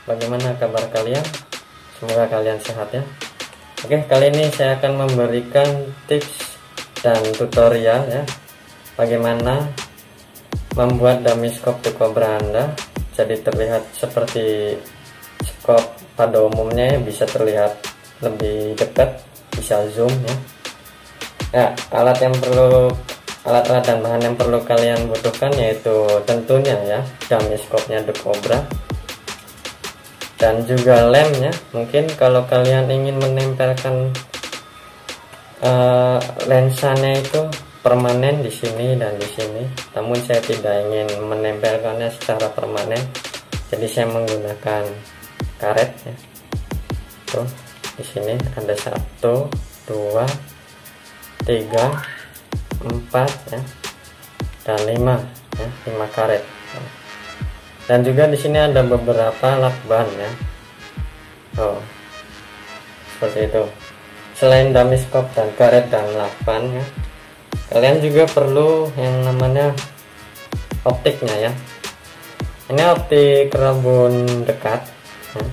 bagaimana kabar kalian? Semoga kalian sehat ya. Oke, kali ini saya akan memberikan tips dan tutorial ya, bagaimana membuat dummy scope The Cobra Anda jadi terlihat seperti scope pada umumnya ya, bisa terlihat lebih dekat, bisa zoom ya. Nah, alat-alat dan bahan yang perlu kalian butuhkan yaitu tentunya ya dummy scope-nya The Cobra dan juga lemnya. Mungkin kalau kalian ingin menempelkan lensanya itu permanen di sini dan di sini, namun saya tidak ingin menempelkannya secara permanen, jadi saya menggunakan karet ya. Tuh di sini ada 1, 2, 3, 4 ya, dan 5 ya, 5 karet. Dan juga di sini ada beberapa lakban ya. Oh, seperti itu. Selain dummy scope dan karet dan lakban ya, kalian juga perlu yang namanya optiknya ya. Ini optik rabun dekat ya.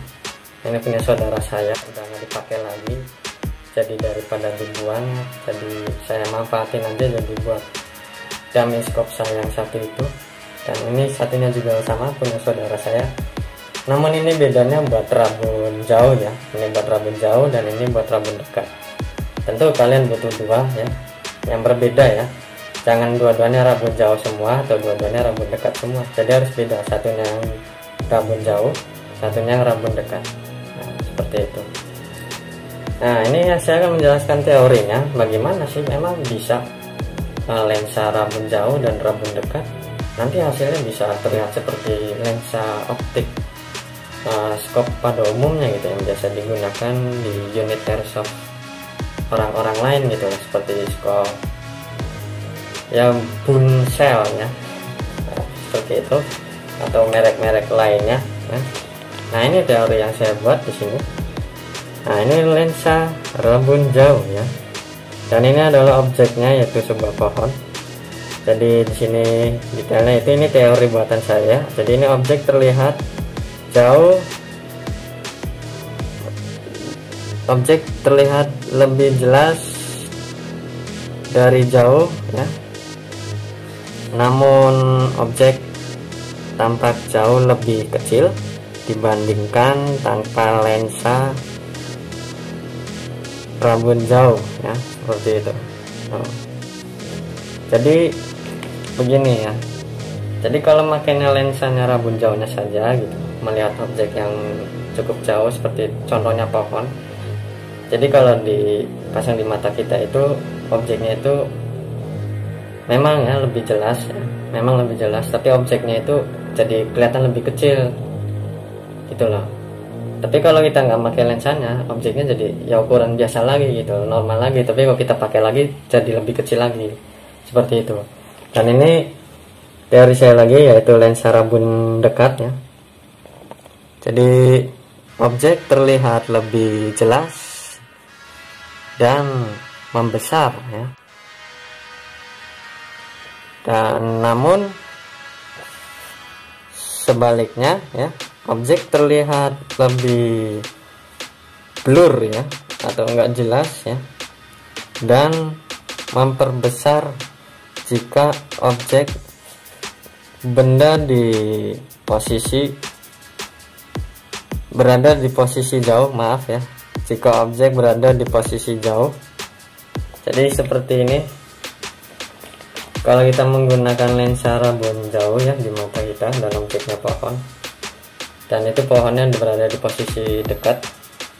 Ini punya saudara saya, udah nggak dipakai lagi, jadi daripada dibuang, jadi saya manfaatin aja jadi buat dummy scope saya yang satu itu. Dan ini satunya juga sama, punya saudara saya, namun ini bedanya buat rabun jauh ya. Ini buat rabun jauh dan ini buat rabun dekat. Tentu kalian butuh dua ya, yang berbeda ya. Jangan dua-duanya rabun jauh semua atau dua-duanya rabun dekat semua, jadi harus beda, satunya yang rabun jauh, satunya yang rabun dekat. Nah, seperti itu. Nah, ini saya akan menjelaskan teorinya, bagaimana sih memang bisa lensa rabun jauh dan rabun dekat nanti hasilnya bisa terlihat seperti lensa optik scope pada umumnya gitu, yang biasa digunakan di unit airsoft orang-orang lain gitu, seperti scope ya Bunsell ya, seperti itu, atau merek-merek lainnya ya. Nah, ini teori yang saya buat di sini. Nah, ini lensa rabun jauh ya, dan ini adalah objeknya yaitu sebuah pohon. Jadi di sini detailnya itu, ini teori buatan saya. Jadi ini objek terlihat jauh, objek terlihat lebih jelas dari jauh ya, namun objek tampak jauh lebih kecil dibandingkan tanpa lensa rabun jauh ya, seperti itu. Jadi begini ya, jadi kalau makainya lensanya rabun jauhnya saja gitu, melihat objek yang cukup jauh seperti contohnya pohon, jadi kalau dipasang di mata kita itu objeknya itu memang ya lebih jelas ya, memang lebih jelas, tapi objeknya itu jadi kelihatan lebih kecil gitu loh. Tapi kalau kita nggak pakai lensanya, objeknya jadi ya ukuran biasa lagi gitu, normal lagi, tapi kalau kita pakai lagi jadi lebih kecil lagi, seperti itu. Dan ini teori saya lagi, yaitu lensa rabun dekat ya. Jadi objek terlihat lebih jelas dan membesar ya. Dan namun sebaliknya ya, objek terlihat lebih blur ya, atau enggak jelas ya, dan memperbesar jika objek benda berada di posisi jauh, maaf ya, jika objek berada di posisi jauh. Jadi seperti ini kalau kita menggunakan lensa rabun jauh ya di mata kita dan objeknya pohon, dan itu pohonnya berada di posisi dekat,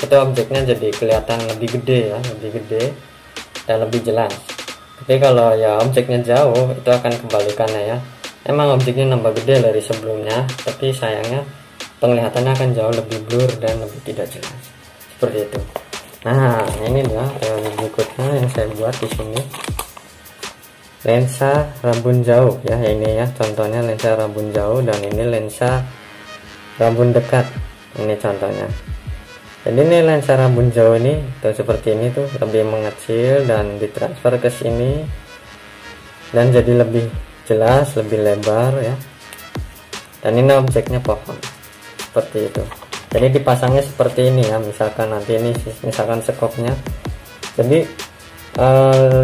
itu objeknya jadi kelihatan lebih gede ya, lebih gede dan lebih jelas. Tapi kalau ya objeknya jauh, itu akan kebalikannya ya. Emang objeknya nambah gede dari sebelumnya, tapi sayangnya penglihatannya akan jauh lebih blur dan lebih tidak jelas. Seperti itu. Nah, ini dia teori berikutnya yang saya buat di sini. Lensa rabun jauh ya, ini ya contohnya lensa rabun jauh, dan ini lensa rabun dekat. Ini contohnya. Jadi ini lensa rabun jauh ini tuh seperti ini tuh, lebih mengecil dan ditransfer ke sini dan jadi lebih jelas, lebih lebar ya. Dan ini objeknya pohon, seperti itu. Jadi dipasangnya seperti ini ya, misalkan nanti ini misalkan skopnya, jadi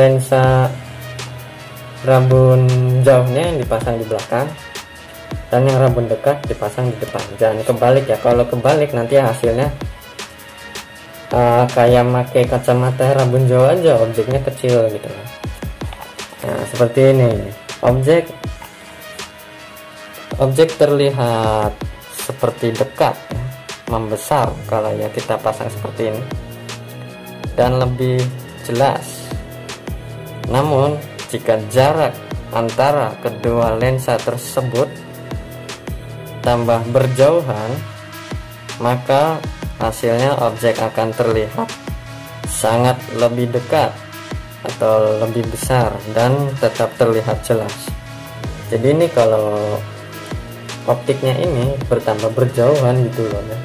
lensa rabun jauhnya yang dipasang di belakang dan yang rabun dekat dipasang di depan. Jangan kebalik ya, kalau kebalik nanti hasilnya kayak pakai kacamata rabun jauh aja, objeknya kecil gitu. Nah seperti ini, objek terlihat seperti dekat ya, membesar kalau ya kita pasang seperti ini dan lebih jelas. Namun jika jarak antara kedua lensa tersebut tambah berjauhan, maka hasilnya objek akan terlihat sangat lebih dekat atau lebih besar dan tetap terlihat jelas. Jadi ini kalau optiknya ini bertambah berjauhan gitu loh ya,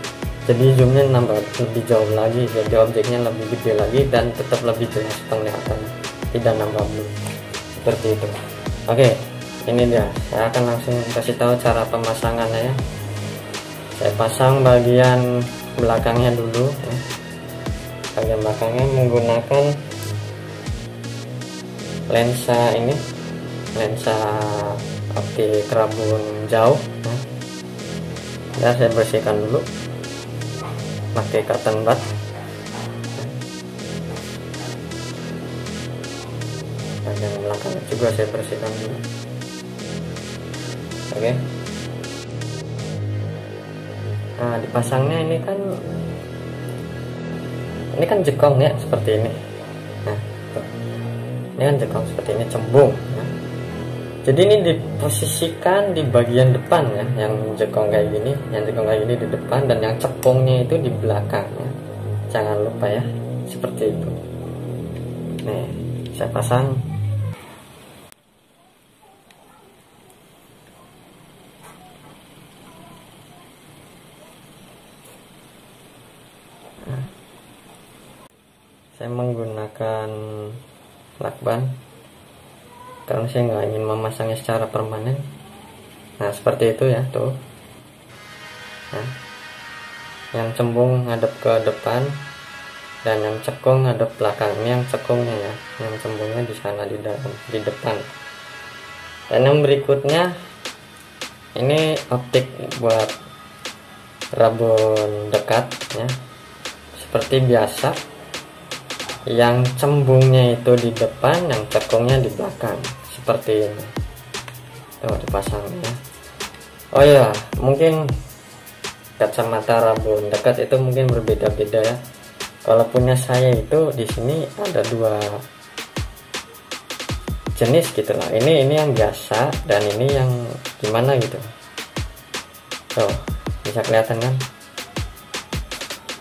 jadi zoomnya nambah lebih jauh lagi, jadi objeknya lebih gede lagi dan tetap lebih jelas penglihatannya, tidak nambah blur seperti itu. Oke, ini dia, saya akan langsung kasih tahu cara pemasangannya ya. Saya pasang bagian belakangnya dulu ya. Bagian belakangnya menggunakan lensa ini, lensa optik rabun jauh ya. Saya bersihkan dulu pakai cotton bud. Bagian belakangnya juga saya bersihkan dulu. Oke. Nah dipasangnya ini kan jekong ya, seperti ini. Nah ini kan jekong seperti ini, cembung ya. Jadi ini diposisikan di bagian depan ya, yang jekong kayak gini, di depan, dan yang cepungnya itu di belakang ya. Jangan lupa ya, seperti itu. Nih saya pasang. Saya menggunakan lakban karena saya nggak ingin memasangnya secara permanen. Nah seperti itu ya tuh. Nah, yang cembung ngadep ke depan dan yang cekung ngadep belakang. Ini yang cekungnya ya, yang cembungnya di sana di dalam, di depan. Dan yang berikutnya ini optik buat rabun dekat ya, seperti biasa. Yang cembungnya itu di depan, yang cekungnya di belakang, seperti ini. Tuh dipasangnya. Oh ya, mungkin kacamata rabun dekat itu mungkin berbeda-beda ya. Kalau punya saya itu di sini ada dua jenis gitu lah. Ini yang biasa dan ini yang gimana gitu. Tuh bisa kelihatan kan?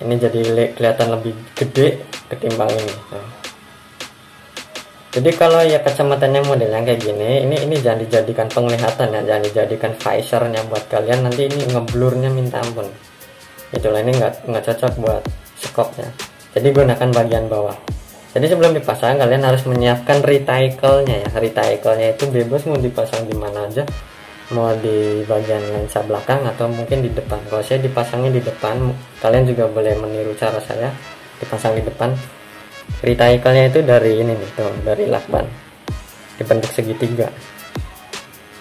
Ini jadi kelihatan lebih gede ketimbang ini. Nah. Jadi kalau ya kacamatanya modelnya kayak gini, ini jangan dijadikan penglihatan ya, jangan dijadikan visornya buat kalian, nanti ini ngeblurnya minta ampun. Itulah, ini nggak cocok buat skopnya. Jadi gunakan bagian bawah. Jadi sebelum dipasang kalian harus menyiapkan reticle-nya ya. Reticle-nya itu bebas mau dipasang di mana aja, mau di bagian lensa belakang atau mungkin di depan. Kalau saya dipasangnya di depan, kalian juga boleh meniru cara saya, dipasang di depan. Reticle-nya itu dari ini nih tuh, dari lakban, dibentuk segitiga.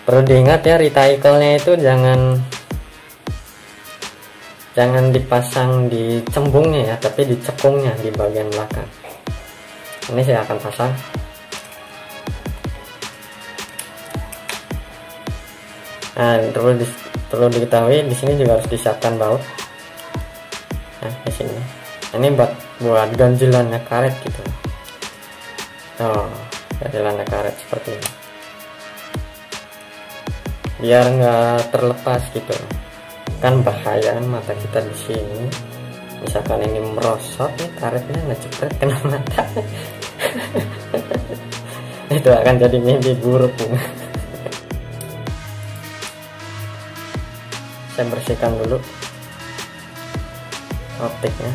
Perlu diingat ya, reticle-nya itu jangan dipasang di cembungnya ya, tapi di cekungnya di bagian belakang. Ini saya akan pasang. Nah, perlu diketahui di sini juga harus disiapkan baut. Nah, di sini. Ini buat ganjilannya karet gitu. Oh, ganjilannya karet seperti ini. Biar nggak terlepas gitu. Kan bahaya mata kita di sini. Misalkan ini merosot nih, karetnya ngejepret kena mata. Itu akan jadi mimpi buruk. Saya bersihkan dulu optiknya.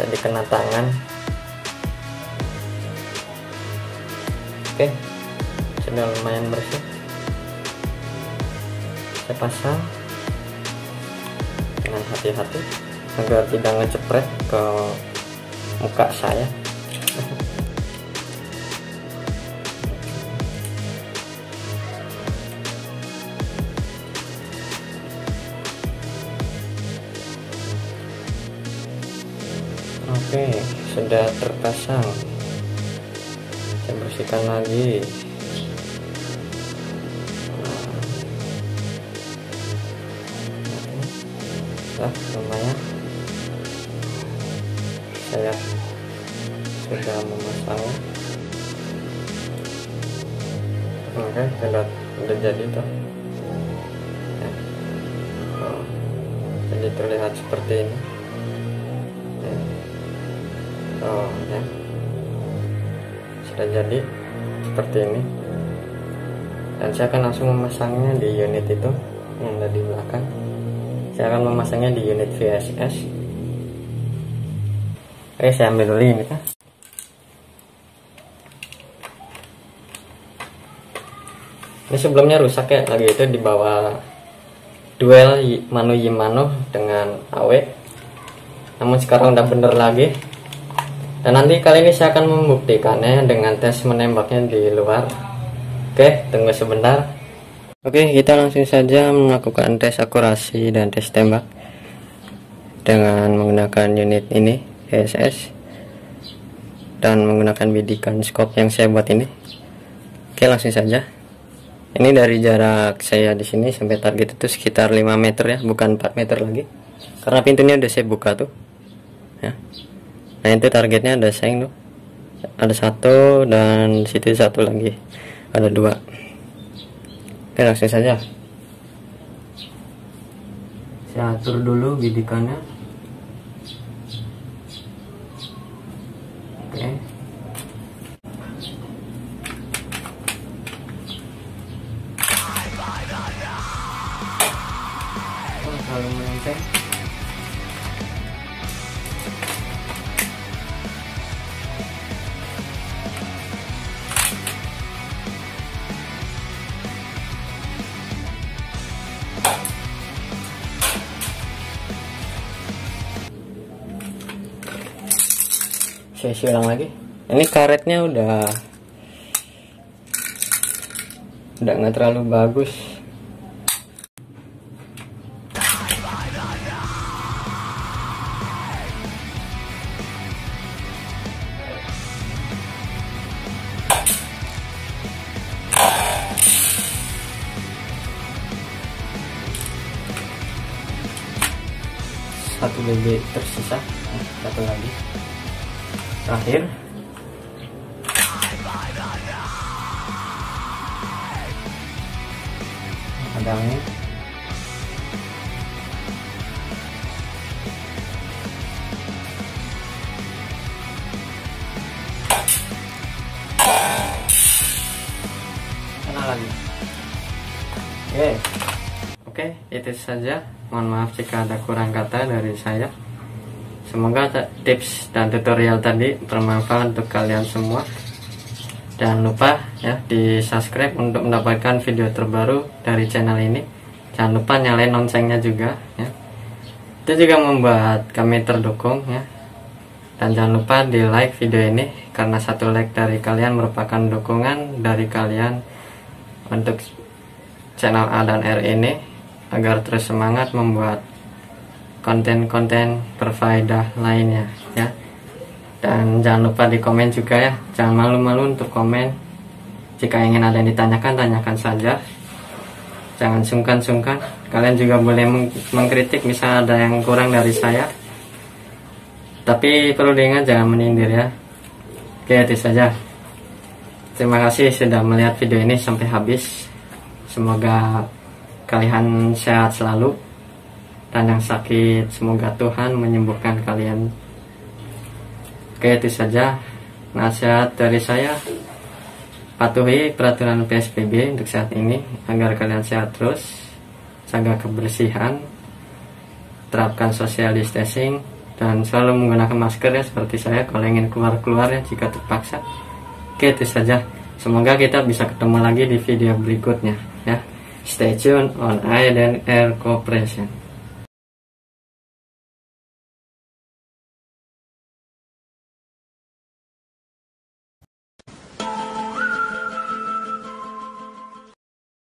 Jadi kena tangan. Oke, sudah lumayan bersih. Saya pasang. dengan hati-hati agar tidak ngecepret ke muka saya. Oke, sudah terpasang. Saya bersihkan lagi. Lumayan. Saya sudah memasangnya. Oke, sudah jadi tuh. Ya. Jadi terlihat seperti ini. Ya. Sudah jadi seperti ini. Dan saya akan langsung memasangnya di unit itu yang ada di belakang. Saya akan memasangnya di unit VSS. Oke, saya ambil dulu ini kan. Ini sebelumnya rusak ya, lagi itu dibawa duel Manu Yimano dengan AW. Namun sekarang udah bener lagi. Dan nanti kali ini saya akan membuktikannya dengan tes menembaknya di luar. Oke, tunggu sebentar. Oke, kita langsung saja melakukan tes akurasi dan tes tembak dengan menggunakan unit ini VSS dan menggunakan bidikan scope yang saya buat ini. Oke, langsung saja. Ini dari jarak saya di sini sampai target itu sekitar 5 meter ya, bukan 4 meter lagi. Karena pintunya udah saya buka tuh. Ya. Nah, itu targetnya ada sayang tuh. Ada 1 dan situ 1 lagi. Ada 2. Oke, langsung saja. Saya atur dulu bidikannya. Oke. Selalu menempel. Saya isi ulang lagi. Ini karetnya udah nggak terlalu bagus. Satu BB tersisa, satu lagi. Terakhir, ada angin. Sana lagi. Oke, itu saja. Mohon maaf jika ada kurang kata dari saya. Semoga tips dan tutorial tadi bermanfaat untuk kalian semua. Jangan lupa ya di subscribe untuk mendapatkan video terbaru dari channel ini. Jangan lupa nyalain loncengnya juga ya. Itu juga membuat kami terdukung ya. Dan jangan lupa di like video ini, karena satu like dari kalian merupakan dukungan dari kalian untuk channel A dan R ini agar terus semangat membuat konten-konten berfaedah lainnya ya. Dan jangan lupa di komen juga ya, jangan malu-malu untuk komen. Jika ingin ada yang ditanyakan, tanyakan saja, jangan sungkan-sungkan. Kalian juga boleh mengkritik misal ada yang kurang dari saya, tapi perlu diingat jangan menyindir ya. Oke, itu saja. Terima kasih sudah melihat video ini sampai habis. Semoga kalian sehat selalu, dan yang sakit semoga Tuhan menyembuhkan kalian. Oke, itu saja nasihat dari saya. Patuhi peraturan PSBB untuk saat ini agar kalian sehat terus. Jaga kebersihan, terapkan social distancing, dan selalu menggunakan masker ya, seperti saya kalau ingin keluar-keluar ya jika terpaksa. Oke, itu saja. Semoga kita bisa ketemu lagi di video berikutnya ya. Stay tune on I dan Air Corporation.